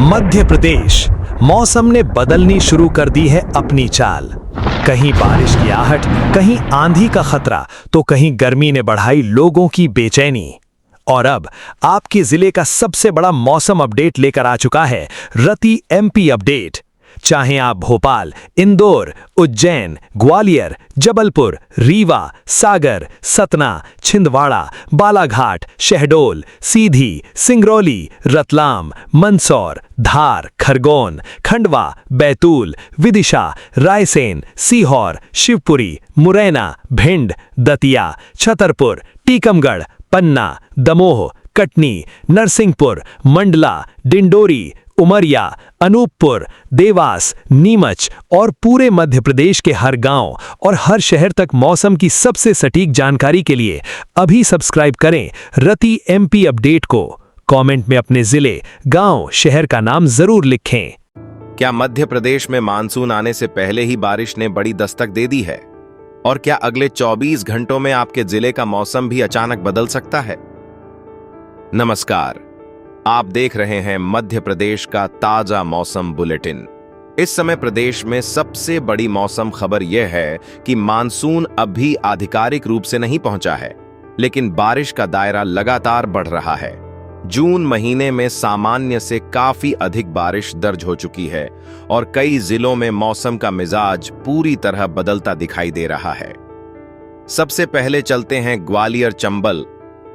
मध्य प्रदेश मौसम ने बदलनी शुरू कर दी है अपनी चाल। कहीं बारिश की आहट, कहीं आंधी का खतरा, तो कहीं गर्मी ने बढ़ाई लोगों की बेचैनी। और अब आपके जिले का सबसे बड़ा मौसम अपडेट लेकर आ चुका है रति एमपी अपडेट। चाहे आप भोपाल, इंदौर, उज्जैन, ग्वालियर, जबलपुर, रीवा, सागर, सतना, छिंदवाड़ा, बालाघाट, शहडोल, सीधी, सिंगरौली, रतलाम, मंदसौर, धार, खरगोन, खंडवा, बैतूल, विदिशा, रायसेन, सीहोर, शिवपुरी, मुरैना, भिंड, दतिया, छतरपुर, टीकमगढ़, पन्ना, दमोह, कटनी, नरसिंहपुर, मंडला, डिंडोरी, उमरिया, अनूपपुर, देवास, नीमच और पूरे मध्य प्रदेश के हर गांव और हर शहर तक मौसम की सबसे सटीक जानकारी के लिए अभी सब्सक्राइब करें रति एमपी अपडेट को। कमेंट में अपने जिले, गांव, शहर का नाम जरूर लिखें। क्या मध्य प्रदेश में मानसून आने से पहले ही बारिश ने बड़ी दस्तक दे दी है? और क्या अगले 24 घंटों में आपके जिले का मौसम भी अचानक बदल सकता है? नमस्कार, आप देख रहे हैं मध्य प्रदेश का ताजा मौसम बुलेटिन। इस समय प्रदेश में सबसे बड़ी मौसम खबर यह है कि मानसून अभी आधिकारिक रूप से नहीं पहुंचा है, लेकिन बारिश का दायरा लगातार बढ़ रहा है। जून महीने में सामान्य से काफी अधिक बारिश दर्ज हो चुकी है और कई जिलों में मौसम का मिजाज पूरी तरह बदलता दिखाई दे रहा है। सबसे पहले चलते हैं ग्वालियर, चंबल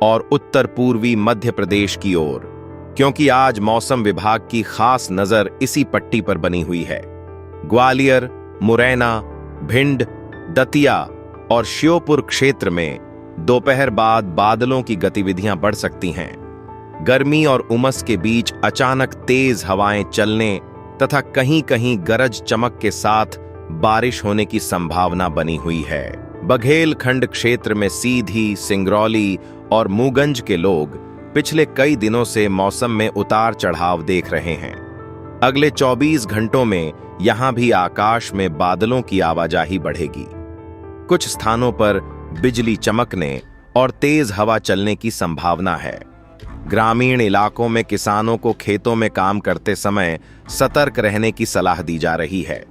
और उत्तर पूर्वी मध्य प्रदेश की ओर, क्योंकि आज मौसम विभाग की खास नजर इसी पट्टी पर बनी हुई है। ग्वालियर, मुरैना, भिंड, दतिया और श्योपुर क्षेत्र में दोपहर बाद बादलों की गतिविधियां बढ़ सकती हैं। गर्मी और उमस के बीच अचानक तेज हवाएं चलने तथा कहीं-कहीं गरज चमक के साथ बारिश होने की संभावना बनी हुई है। बघेलखंड क्षेत्र में सीधी, सिंगरौली और मूगंज के लोग पिछले कई दिनों से मौसम में उतार चढ़ाव देख रहे हैं। अगले 24 घंटों में यहां भी आकाश में बादलों की आवाजाही बढ़ेगी। कुछ स्थानों पर बिजली चमकने और तेज हवा चलने की संभावना है। ग्रामीण इलाकों में किसानों को खेतों में काम करते समय सतर्क रहने की सलाह दी जा रही है।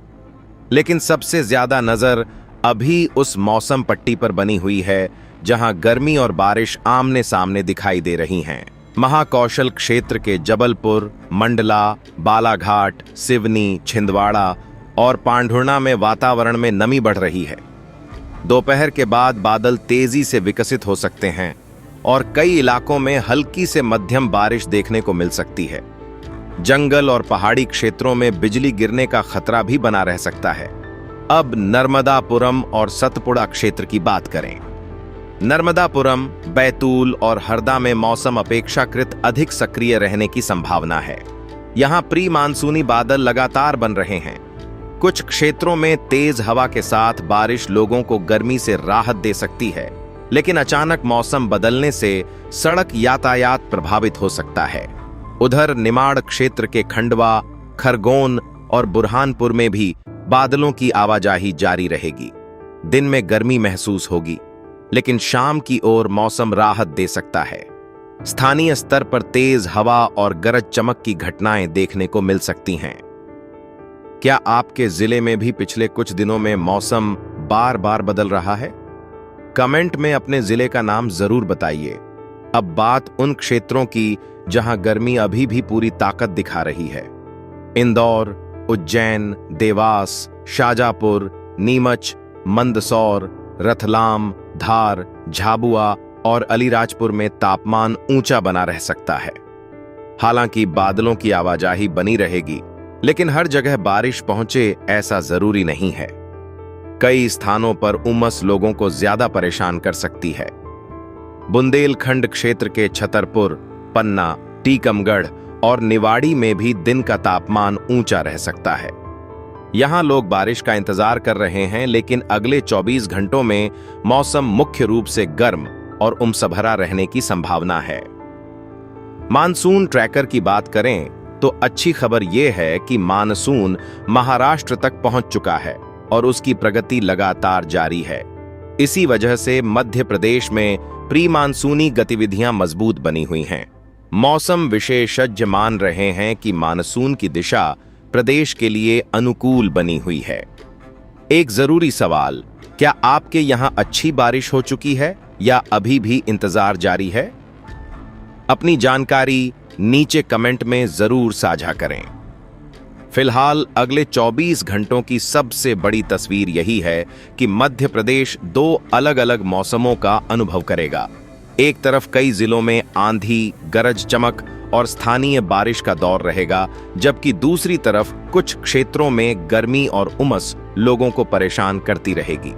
लेकिन सबसे ज्यादा नजर अभी उस मौसम पट्टी पर बनी हुई है जहां गर्मी और बारिश आमने सामने दिखाई दे रही हैं। महाकौशल क्षेत्र के जबलपुर, मंडला, बालाघाट, सिवनी, छिंदवाड़ा और पांढुर्णा में वातावरण में नमी बढ़ रही है। दोपहर के बाद बादल तेजी से विकसित हो सकते हैं और कई इलाकों में हल्की से मध्यम बारिश देखने को मिल सकती है। जंगल और पहाड़ी क्षेत्रों में बिजली गिरने का खतरा भी बना रह सकता है। अब नर्मदापुरम और सतपुड़ा क्षेत्र की बात करें। नर्मदापुरम, बैतूल और हरदा में मौसम अपेक्षाकृत अधिक सक्रिय रहने की संभावना है। यहां प्री मानसूनी बादल लगातार बन रहे हैं। कुछ क्षेत्रों में तेज हवा के साथ बारिश लोगों को गर्मी से राहत दे सकती है, लेकिन अचानक मौसम बदलने से सड़क यातायात प्रभावित हो सकता है। उधर निमाड़ क्षेत्र के खंडवा, खरगोन और बुरहानपुर में भी बादलों की आवाजाही जारी रहेगी। दिन में गर्मी महसूस होगी, लेकिन शाम की ओर मौसम राहत दे सकता है। स्थानीय स्तर पर तेज हवा और गरज चमक की घटनाएं देखने को मिल सकती हैं। क्या आपके जिले में भी पिछले कुछ दिनों में मौसम बार बार बदल रहा है? कमेंट में अपने जिले का नाम जरूर बताइए। अब बात उन क्षेत्रों की जहां गर्मी अभी भी पूरी ताकत दिखा रही है। इंदौर, उज्जैन, देवास, शाजापुर, नीमच, मंदसौर, रतलाम, धार, झाबुआ और अलीराजपुर में तापमान ऊंचा बना रह सकता है। हालांकि बादलों की आवाजाही बनी रहेगी, लेकिन हर जगह बारिश पहुंचे ऐसा जरूरी नहीं है। कई स्थानों पर उमस लोगों को ज्यादा परेशान कर सकती है। बुंदेलखंड क्षेत्र के छतरपुर, पन्ना, टीकमगढ़ और निवाड़ी में भी दिन का तापमान ऊंचा रह सकता है। यहां लोग बारिश का इंतजार कर रहे हैं, लेकिन अगले 24 घंटों में मौसम मुख्य रूप से गर्म और उमसभरा रहने की संभावना है। मानसून ट्रैकर की बात करें तो अच्छी खबर यह है कि मानसून महाराष्ट्र तक पहुंच चुका है और उसकी प्रगति लगातार जारी है। इसी वजह से मध्य प्रदेश में प्री मानसूनी गतिविधियां मजबूत बनी हुई हैं। मौसम विशेषज्ञ मान रहे हैं कि मानसून की दिशा प्रदेश के लिए अनुकूल बनी हुई है। एक जरूरी सवाल, क्या आपके यहां अच्छी बारिश हो चुकी है या अभी भी इंतजार जारी है? अपनी जानकारी नीचे कमेंट में जरूर साझा करें। फिलहाल अगले 24 घंटों की सबसे बड़ी तस्वीर यही है कि मध्य प्रदेश 2 अलग-अलग मौसमों का अनुभव करेगा। एक तरफ कई जिलों में आंधी, गरज चमक और स्थानीय बारिश का दौर रहेगा, जबकि दूसरी तरफ कुछ क्षेत्रों में गर्मी और उमस लोगों को परेशान करती रहेगी।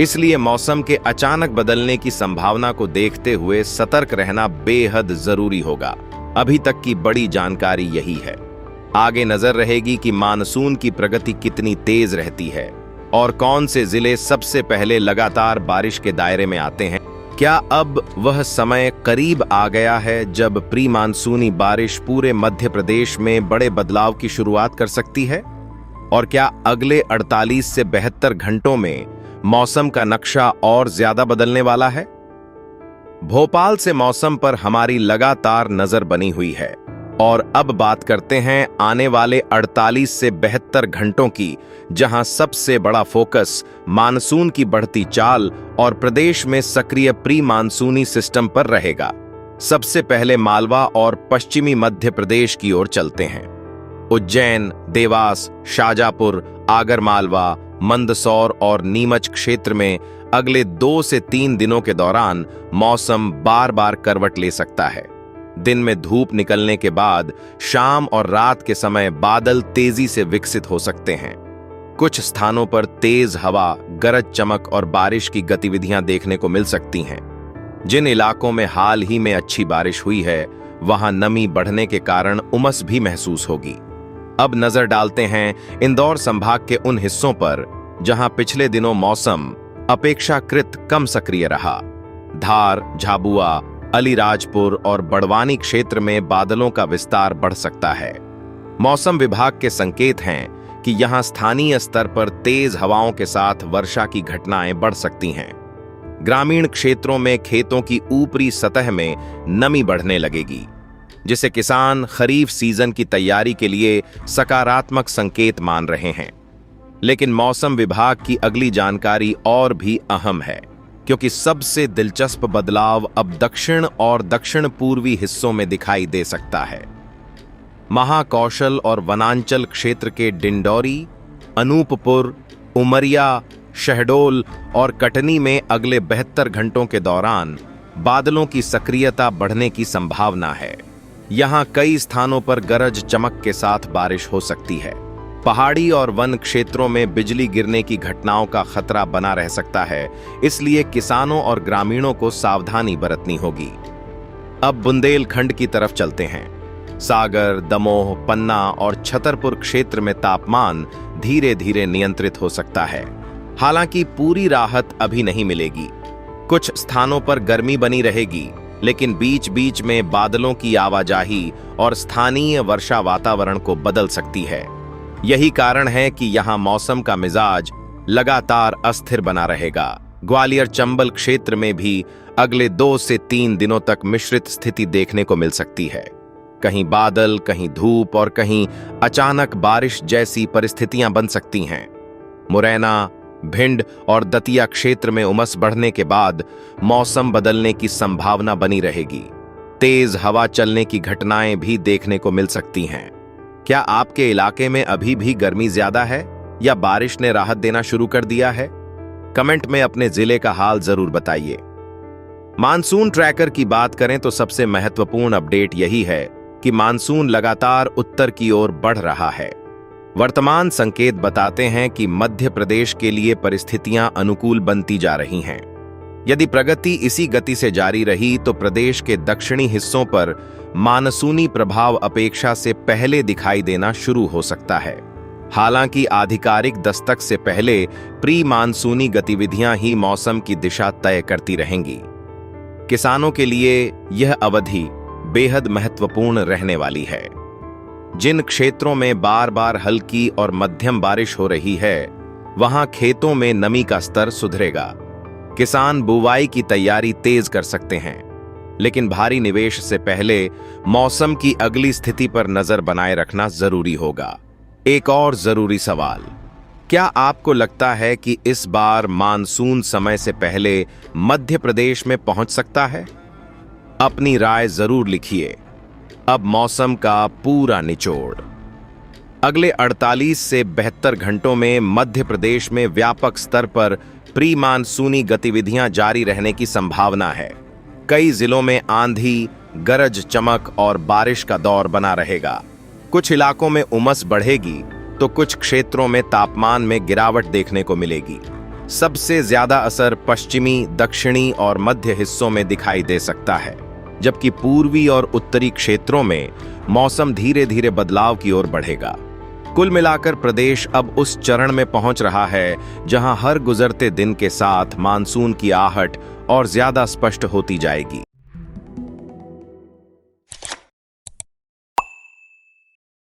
इसलिए मौसम के अचानक बदलने की संभावना को देखते हुए सतर्क रहना बेहद जरूरी होगा। अभी तक की बड़ी जानकारी यही है। आगे नजर रहेगी कि मानसून की प्रगति कितनी तेज रहती है और कौन से जिले सबसे पहले लगातार बारिश के दायरे में आते हैं। क्या अब वह समय करीब आ गया है जब प्री मानसूनी बारिश पूरे मध्य प्रदेश में बड़े बदलाव की शुरुआत कर सकती है? और क्या अगले 48 से 72 घंटों में मौसम का नक्शा और ज्यादा बदलने वाला है? भोपाल से मौसम पर हमारी लगातार नजर बनी हुई है और अब बात करते हैं आने वाले 48 से 72 घंटों की, जहां सबसे बड़ा फोकस मानसून की बढ़ती चाल और प्रदेश में सक्रिय प्री मानसूनी सिस्टम पर रहेगा। सबसे पहले मालवा और पश्चिमी मध्य प्रदेश की ओर चलते हैं। उज्जैन, देवास, शाजापुर, आगरमालवा, मंदसौर और नीमच क्षेत्र में अगले 2 से 3 दिनों के दौरान मौसम बार बार करवट ले सकता है। दिन में धूप निकलने के बाद शाम और रात के समय बादल तेजी से विकसित हो सकते हैं। कुछ स्थानों पर तेज हवा, गरज चमक और बारिश की गतिविधियां देखने को मिल सकती हैं। जिन इलाकों में हाल ही में अच्छी बारिश हुई है, वहां नमी बढ़ने के कारण उमस भी महसूस होगी। अब नजर डालते हैं इंदौर संभाग के उन हिस्सों पर जहां पिछले दिनों मौसम अपेक्षाकृत कम सक्रिय रहा। धार, झाबुआ, अलीराजपुर और बड़वानी क्षेत्र में बादलों का विस्तार बढ़ सकता है। मौसम विभाग के संकेत हैं कि यहां स्थानीय स्तर पर तेज हवाओं के साथ वर्षा की घटनाएं बढ़ सकती हैं। ग्रामीण क्षेत्रों में खेतों की ऊपरी सतह में नमी बढ़ने लगेगी, जिसे किसान खरीफ सीजन की तैयारी के लिए सकारात्मक संकेत मान रहे हैं। लेकिन मौसम विभाग की अगली जानकारी और भी अहम है, क्योंकि सबसे दिलचस्प बदलाव अब दक्षिण और दक्षिण पूर्वी हिस्सों में दिखाई दे सकता है। महाकौशल और वनांचल क्षेत्र के डिंडौरी, अनूपपुर, उमरिया, शहडोल और कटनी में अगले 72 घंटों के दौरान बादलों की सक्रियता बढ़ने की संभावना है। यहां कई स्थानों पर गरज चमक के साथ बारिश हो सकती है। पहाड़ी और वन क्षेत्रों में बिजली गिरने की घटनाओं का खतरा बना रह सकता है, इसलिए किसानों और ग्रामीणों को सावधानी बरतनी होगी। अब बुंदेलखंड की तरफ चलते हैं। सागर, दमोह, पन्ना और छतरपुर क्षेत्र में तापमान धीरे धीरे नियंत्रित हो सकता है। हालांकि पूरी राहत अभी नहीं मिलेगी। कुछ स्थानों पर गर्मी बनी रहेगी, लेकिन बीच बीच में बादलों की आवाजाही और स्थानीय वर्षा वातावरण को बदल सकती है। यही कारण है कि यहां मौसम का मिजाज लगातार अस्थिर बना रहेगा। ग्वालियर चंबल क्षेत्र में भी अगले 2 से 3 दिनों तक मिश्रित स्थिति देखने को मिल सकती है। कहीं बादल, कहीं धूप और कहीं अचानक बारिश जैसी परिस्थितियां बन सकती हैं। मुरैना, भिंड और दतिया क्षेत्र में उमस बढ़ने के बाद मौसम बदलने की संभावना बनी रहेगी। तेज हवा चलने की घटनाएं भी देखने को मिल सकती हैं। क्या आपके इलाके में अभी भी गर्मी ज्यादा है या बारिश ने राहत देना शुरू कर दिया है? कमेंट में अपने जिले का हाल जरूर बताइए। मानसून ट्रैकर की बात करें तो सबसे महत्वपूर्ण अपडेट यही है कि मानसून लगातार उत्तर की ओर बढ़ रहा है। वर्तमान संकेत बताते हैं कि मध्य प्रदेश के लिए परिस्थितियां अनुकूल बनती जा रही हैं। यदि प्रगति इसी गति से जारी रही तो प्रदेश के दक्षिणी हिस्सों पर मानसूनी प्रभाव अपेक्षा से पहले दिखाई देना शुरू हो सकता है। हालांकि आधिकारिक दस्तक से पहले प्री मानसूनी गतिविधियां ही मौसम की दिशा तय करती रहेंगी। किसानों के लिए यह अवधि बेहद महत्वपूर्ण रहने वाली है। जिन क्षेत्रों में बार बार हल्की और मध्यम बारिश हो रही है, वहां खेतों में नमी का स्तर सुधरेगा। किसान बुवाई की तैयारी तेज कर सकते हैं। लेकिन भारी निवेश से पहले मौसम की अगली स्थिति पर नजर बनाए रखना जरूरी होगा। एक और जरूरी सवाल, क्या आपको लगता है कि इस बार मानसून समय से पहले मध्य प्रदेश में पहुंच सकता है? अपनी राय जरूर लिखिए। अब मौसम का पूरा निचोड़। अगले 48 से 72 घंटों में मध्य प्रदेश में व्यापक स्तर पर प्री मानसूनी गतिविधियां जारी रहने की संभावना है। कई जिलों में आंधी, गरज चमक और बारिश का दौर बना रहेगा। कुछ इलाकों में उमस बढ़ेगी तो कुछ क्षेत्रों में तापमान में गिरावट देखने को मिलेगी। सबसे ज्यादा असर पश्चिमी, दक्षिणी और मध्य हिस्सों में दिखाई दे सकता है, जबकि पूर्वी और उत्तरी क्षेत्रों में मौसम धीरे धीरे बदलाव की ओर बढ़ेगा। कुल मिलाकर प्रदेश अब उस चरण में पहुंच रहा है जहां हर गुजरते दिन के साथ मानसून की आहट और ज्यादा स्पष्ट होती जाएगी।